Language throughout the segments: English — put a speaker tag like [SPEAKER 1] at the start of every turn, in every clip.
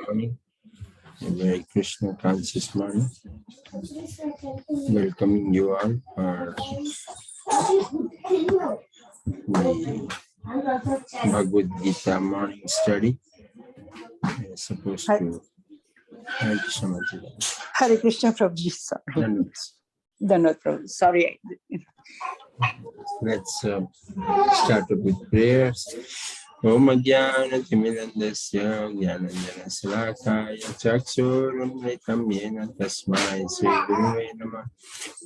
[SPEAKER 1] Morning. Very Krishna conscious morning. Welcoming you all for the Bhagavad Gita morning study. We are supposed to. Hare Krishna Maji.
[SPEAKER 2] Hare Krishna Prabhuji, sorry. Dandavat Prabhuji, sorry.
[SPEAKER 1] Let's start up with prayers. Om Jnana Timirandasya Jnananjana Salakaya Chakshurumritam Yena Tasmai Sri Guruve Namah.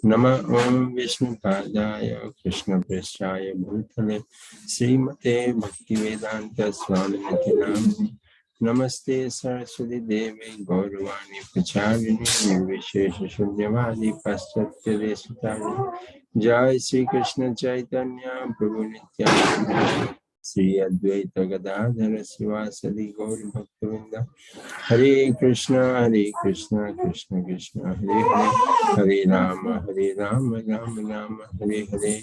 [SPEAKER 1] Nama Om Vishnu Padaya Krishna Preshaya Bhutale Srimate Bhaktivedanta Swami Namah. Namaste Saraswati Devi Gauravani Pracharini Nirvishesha Shunyavadi Paschatya Desatari Jai Sri Krishna Chaitanya Prabhu Nityananda Sri Advaita Gadadhara Sivasadi Gauri Bhaktavinda Hare Krishna Krishna Krishna Hare Hare Rama Rama Rama Hare Hare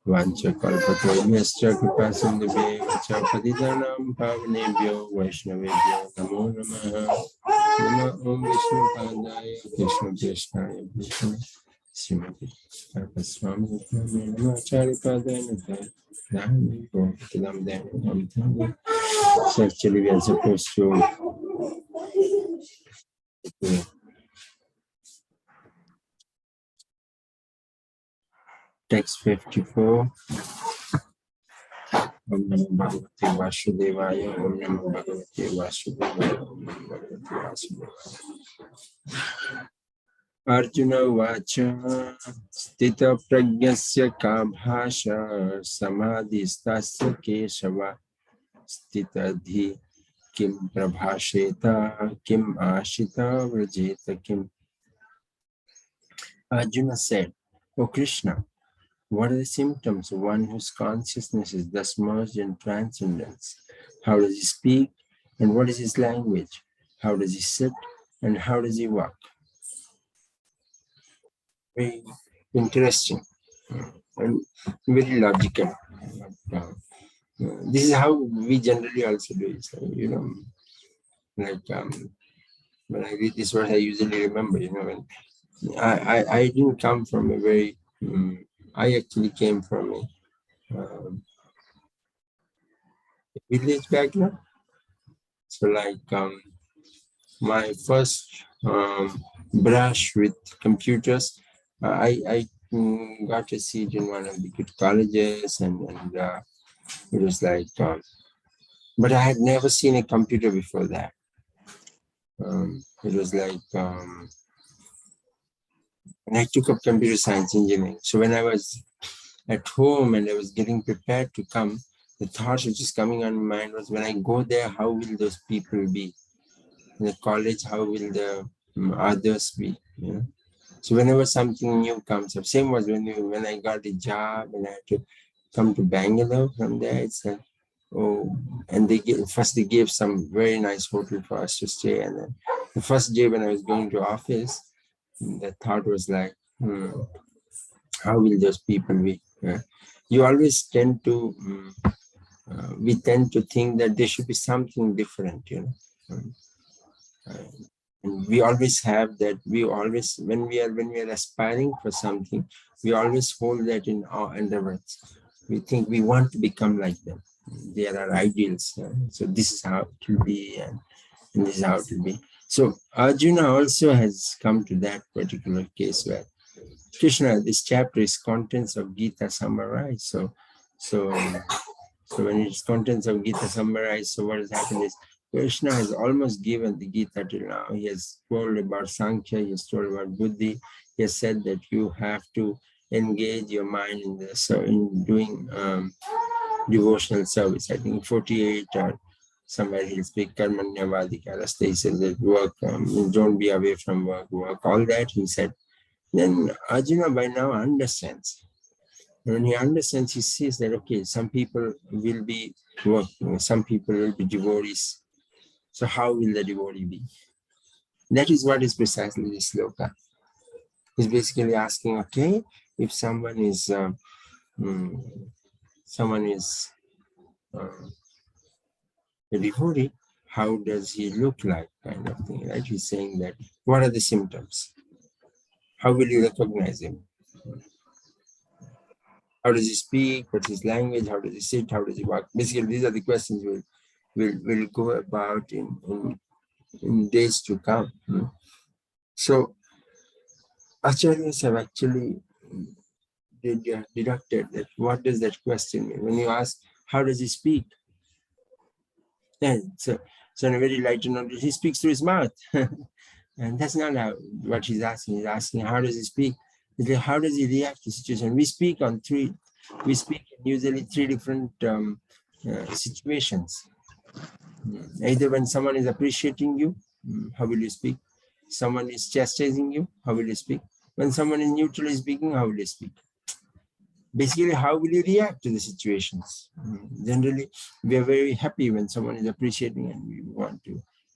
[SPEAKER 1] Vancha Kalpatarvyascha Kripa Sindhubhyo Vacha Patitanam Pavanebhyo Vaishnavebhyo Namo Namaha Nama Om Vishnu Padaya Krishna Preshaya Bhutale Srimati Sarvaswami Nama Acharya Padaya Namaha Gokidam Dhamma. So actually we are supposed to text 54. Om Namo Bhagavate Vasudevaya. Om Namo Bhagavate Vasudevaya. Om Namo Bhagavate Vasudevaya. Arjuna Vacha Stita Pragyasya Ka Bhasha Samadhistasya Keshava Stita Dhi Kim Prabhasheta Kim Ashita Vrajeta Kim. Arjuna said, O Krishna, what are the symptoms of one whose consciousness is thus merged in transcendence? How does he speak and what is his language? How does he sit and how does he walk? Very interesting and very logical. This is how we generally also do it. So, when I read this word, I usually remember, when I didn't come from a very, I actually came from a village background. So my first brush with computers, I got a seat in one of the good colleges and it was but I had never seen a computer before that. It was and I took up computer science engineering. So when I was at home and I was getting prepared to come, the thought which is coming on my mind was, when I go there, how will those people be? In the college, how will the others be? So whenever something new comes up, same was when I got a job and I had to come to Bangalore. From there, it's and they gave some very nice hotel for us to stay. And then the first day when I was going to office, the thought was how will those people be? You always tend to, we tend to think that there should be something different, and we always have that. We always, when we are aspiring for something, we always hold that in our underwords. We think we want to become like them. They are our ideals. So this is how it will be, and this is how it will be. So Arjuna also has come to that particular case where Krishna, this chapter is contents of Gita summarized. So when it's contents of Gita summarized, so what has happened is Krishna has almost given the Gita till now. He has told about Sankhya, he has told about Buddhi. He has said that you have to engage your mind in this, in doing devotional service. I think 48 or somewhere he'll speak Karmanyavadikara. He said that work, don't be away from work, all that he said. Then Arjuna by now understands. When he understands, he sees that, okay, some people will be working, some people will be devotees. So how will the devotee be? That is what is precisely this sloka. He's basically asking, okay, if someone is a devotee, how does he look like, kind of thing, right? He's saying that, what are the symptoms? How will you recognize him? How does he speak? What's his language? How does he sit? How does he walk? Basically, these are the questions we'll go about in days to come. So acharyas have actually deducted that what does that question mean? When you ask, how does he speak? Yeah, so in a very light note, he speaks through his mouth. And that's not what he's asking. He's asking, how does he speak? How does he react to situation? We speak usually three different situations. Either when someone is appreciating you, how will you speak? Someone is chastising you, how will you speak? When someone is neutrally speaking, how will you speak? Basically, how will you react to the situations? Generally, we are very happy when someone is appreciating, and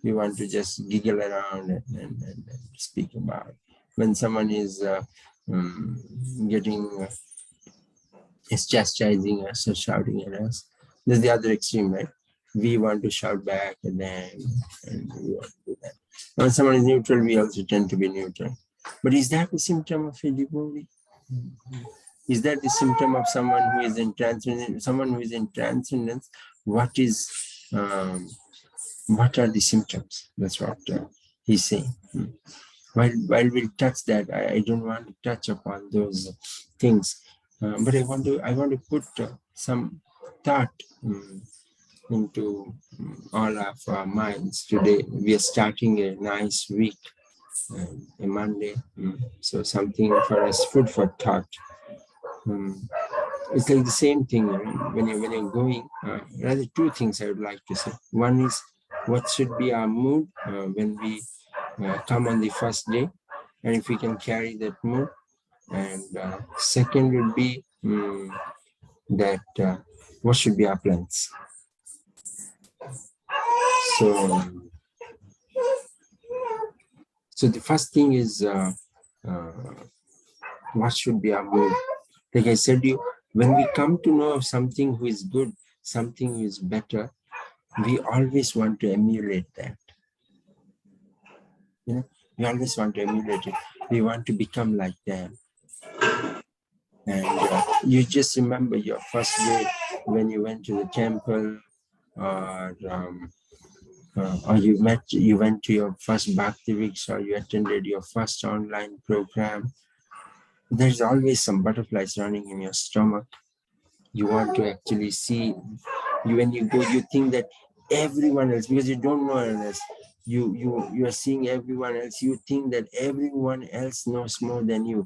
[SPEAKER 1] we want to just giggle around and speak about. When someone is is chastising us or shouting at us, there's the other extreme, right? We want to shout back at them, and we want to do that. When someone is neutral, we also tend to be neutral. But is that a symptom of a devotee? Is that the symptom of someone who is in transcendence? Someone who is in transcendence, what are the symptoms? That's what he's saying. While we'll touch that, I don't want to touch upon those things, but I want to put some thought into all of our minds today. We are starting a nice week, a Monday, so something for us, food for thought. It's like the same thing, when you're going. Rather, two things I would like to say. One is, what should be our mood when we come on the first day, and if we can carry that mood. And second would be that what should be our plans. So the first thing is what should be our mood. Like I said, when we come to know of something who is good, something who is better, we always want to emulate that. We always want to emulate it. We want to become like them. And you just remember your first day when you went to the temple, or you went to your first Bhakti Weeks, or you attended your first online program. There's always some butterflies running in your stomach. You want to actually see, when you go, you think that everyone else, because you don't know else, you are seeing everyone else, you think that everyone else knows more than you.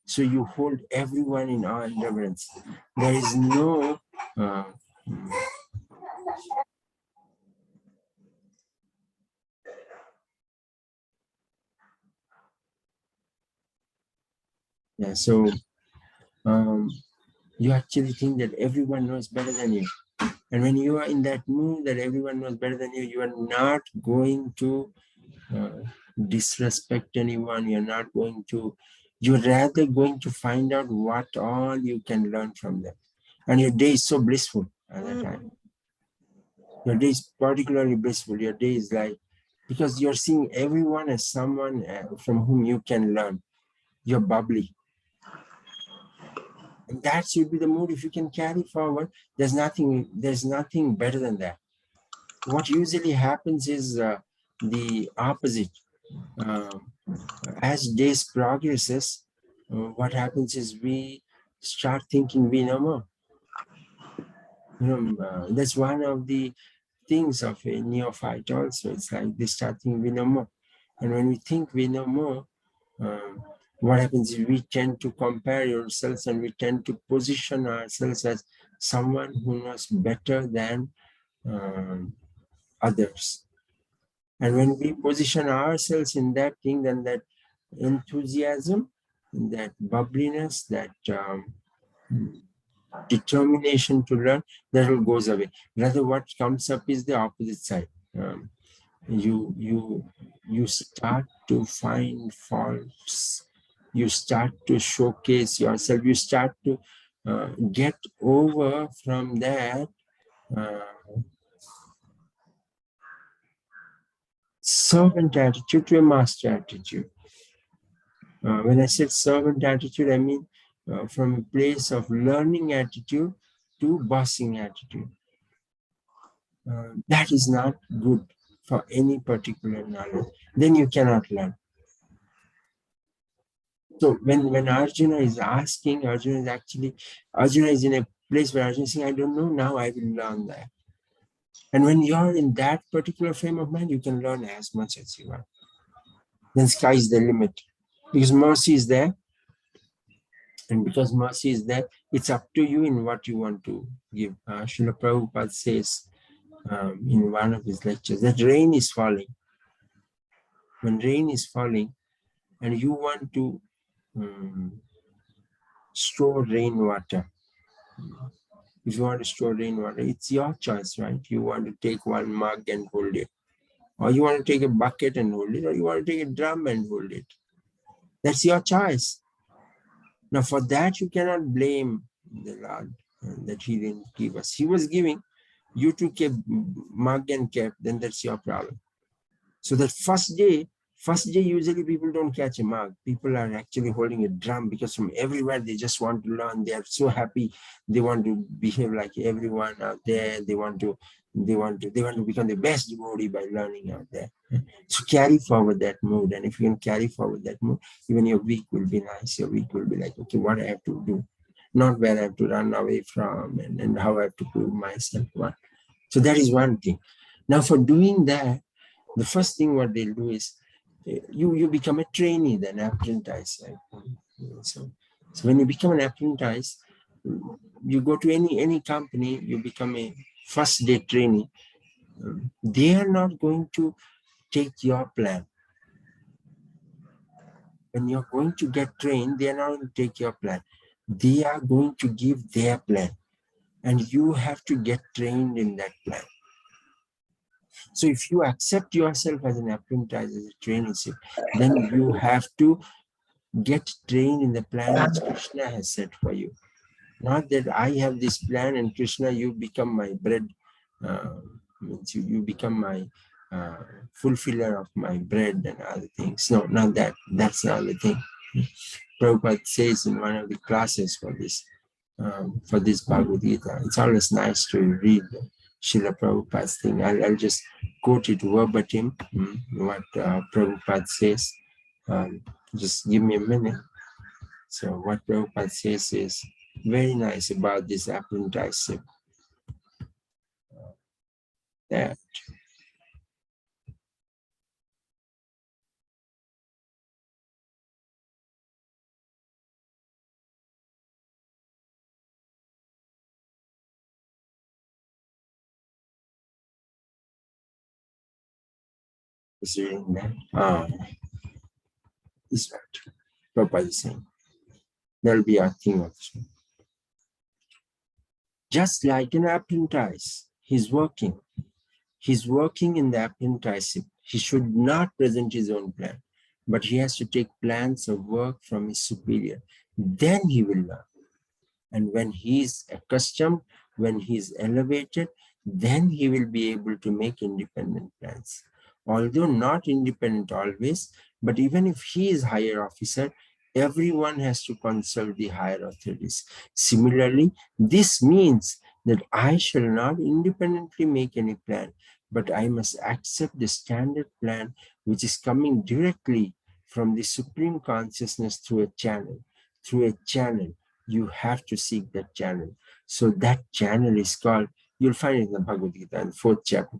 [SPEAKER 1] So you hold everyone in awe and reverence. There is no so you actually think that everyone knows better than you. And when you are in that mood that everyone knows better than you, you are not going to disrespect anyone. You're not going to, you're rather going to find out what all you can learn from them. And your day is so blissful at that time. Your day is particularly blissful. Your day is like, because you're seeing everyone as someone from whom you can learn. You're bubbly. And that should be the mood. If you can carry forward, there's nothing better than that. What usually happens is the opposite. As days progresses, what happens is we start thinking we know more. That's one of the things of a neophyte also. It's like they start thinking we know more. And when we think we know more, what happens is we tend to compare ourselves, and we tend to position ourselves as someone who knows better than others. And when we position ourselves in that thing, then that enthusiasm, that bubbliness, that determination to learn, that all goes away. Rather, what comes up is the opposite side. You start to find faults. You start to showcase yourself. You start to get over from that servant attitude to a master attitude. When I said servant attitude, I mean from a place of learning attitude to bossing attitude. That is not good for any particular knowledge. Then you cannot learn. So when Arjuna is asking, Arjuna is in a place where Arjuna is saying, I don't know, now I will learn that. And when you're in that particular frame of mind, you can learn as much as you want. Then sky is the limit. Because mercy is there. And because mercy is there, it's up to you in what you want to give. Srila Prabhupada says in one of his lectures that rain is falling. When rain is falling and you want to store rainwater, if you want to store rainwater, it's your choice, right? You want to take one mug and hold it, or you want to take a bucket and hold it, or you want to take a drum and hold it. That's your choice. Now, for that, you cannot blame the Lord that he didn't give us. He was giving. You took a mug and kept, then that's your problem. So that first day, usually people don't catch a mug. People are actually holding a drum because from everywhere they just want to learn. They are so happy. They want to behave like everyone out there. They want to become the best devotee by learning out there. So carry forward that mood. And if you can carry forward that mood, even your week will be nice. Your week will be like, okay, what I have to do, not where I have to run away from and how I have to prove myself. What. So that is one thing. Now for doing that, the first thing what they'll do is you become a trainee, then apprentice. Right? So when you become an apprentice, you go to any company, you become a first day trainee. They are not going to take your plan. When you're going to get trained, they are not going to take your plan. They are going to give their plan. And you have to get trained in that plan. So if you accept yourself as an apprentice, as a traineeship, then you have to get trained in the plan which Krishna has set for you. Not that I have this plan and Krishna, you become my bread, you become my fulfiller of my bread and other things. No, not that. That's not the thing. Prabhupada says in one of the classes for this Bhagavad Gita, it's always nice to read Srila Prabhupada's thing. I'll just quote it verbatim, what Prabhupada says. Just give me a minute. So what Prabhupada says is very nice about this apprenticeship. That is reading that. This right. Prabhupada is saying. There'll be a thing also. Just like an apprentice, he's working. He's working in the apprenticeship. He should not present his own plan, but he has to take plans of work from his superior. Then he will learn. And when he is accustomed, when he is elevated, then he will be able to make independent plans. Although not independent always, but even if he is higher officer, everyone has to consult the higher authorities. Similarly, this means that I shall not independently make any plan, but I must accept the standard plan which is coming directly from the Supreme Consciousness through a channel. Through a channel, you have to seek that channel. So that channel is called, you'll find it in the Bhagavad Gita, in the 4th chapter,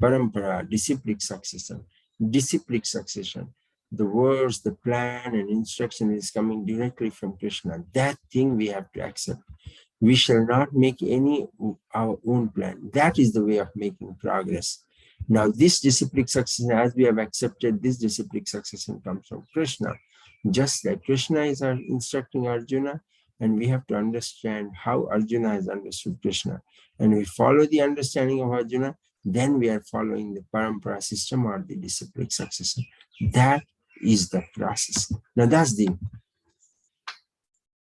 [SPEAKER 1] Parampara, disciplic succession. Disciplic succession. The words, the plan, and instruction is coming directly from Krishna. That thing we have to accept. We shall not make any our own plan. That is the way of making progress. Now, this disciplic succession, as we have accepted, this disciplic succession comes from Krishna. Just like Krishna is instructing Arjuna, and we have to understand how Arjuna has understood Krishna. And we follow the understanding of Arjuna, then we are following the parampara system or the disciplic succession. That is the process. Now that's the,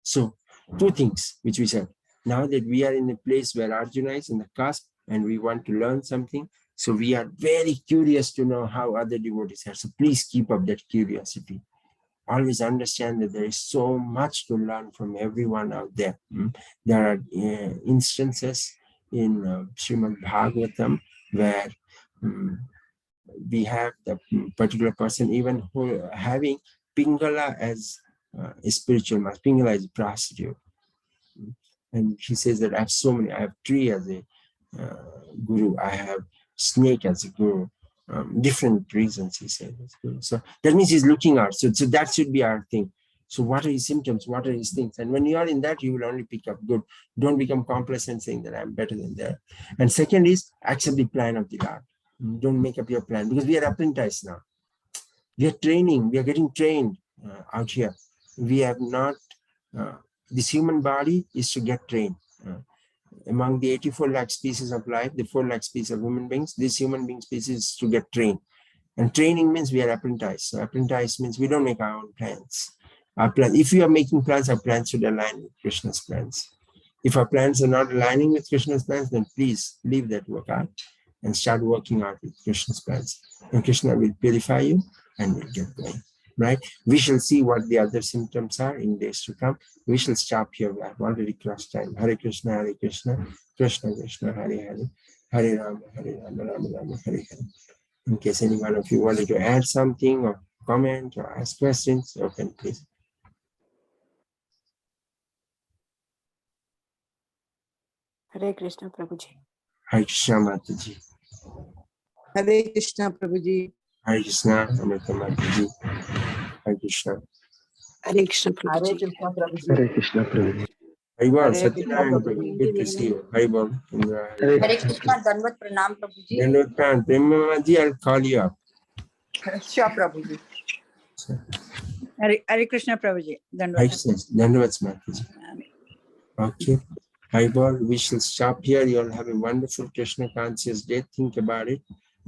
[SPEAKER 1] so two things which we said. Now that we are in a place where Arjuna is in the cusp and we want to learn something, So we are very curious to know how other devotees are. So please keep up that curiosity. Always understand that there is so much to learn from everyone out there. There are instances in Srimad Bhagavatam where we have the particular person even who having Pingala as a spiritual master. Pingala is a prostitute. And he says that I have so many, I have tree as a guru, I have snake as a guru. Different reasons he said. So that means he's looking out. So that should be our thing. So what are his symptoms? What are his things? And when you are in that, you will only pick up good. Don't become complacent saying that I'm better than that. And second is accept the plan of the Lord. Don't make up your plan, because we are apprentice now. We are training. We are getting trained out here. We have not. This human body is to get trained. Among the 84 lakh species of life, the 4 lakh species of human beings, this human being species is to get trained. And training means we are apprentice. So apprentice means we don't make our own plans. Our plan, if we are making plans, our plans should align with Krishna's plans. If our plans are not aligning with Krishna's plans, then please leave that work out and start working out with Krishna's plans. And Krishna will purify you and will get going. Right? We shall see what the other symptoms are in days to come. We shall stop here. We have already crossed time. Hare Krishna, Krishna Krishna, Hare Hare, Hare Rama, Rama Rama, Hare Hare. In case any one of you wanted to add something or comment or ask questions, open please.
[SPEAKER 2] Hare Krishna Prabhuji.
[SPEAKER 1] Hare Krishna Mataji.
[SPEAKER 3] Hare Krishna Prabhuji.
[SPEAKER 1] Hare Krishna Amrita Mataji. Hare Krishna.
[SPEAKER 2] Hare Krishna Prabhuji.
[SPEAKER 4] Hare Krishna Prabhuji.
[SPEAKER 1] Haribol,
[SPEAKER 3] Hare Krishna
[SPEAKER 1] Satyanarayan,
[SPEAKER 3] Prabhuji.
[SPEAKER 1] good to see you. Haribol.
[SPEAKER 4] Hare
[SPEAKER 5] Hare Krishna, Dandavat Pranam Prabhuji.
[SPEAKER 1] Dandavad Pranam. Premamaji, I'll call you up.
[SPEAKER 3] Sure, Prabhuji.
[SPEAKER 6] Hare Krishna Prabhuji.
[SPEAKER 1] Dandavad Mataji. Okay. Haribol, we shall stop here. You'll have a wonderful Krishna conscious day. Think about it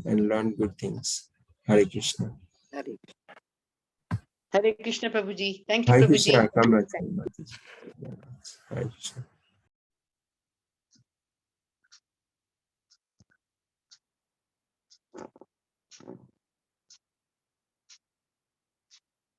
[SPEAKER 1] and learn good things. Hare Krishna.
[SPEAKER 5] Hare Krishna Prabhuji. Thank you,
[SPEAKER 1] Hare
[SPEAKER 5] Prabhuji.
[SPEAKER 1] Krishna. Come back. Hare Krishna.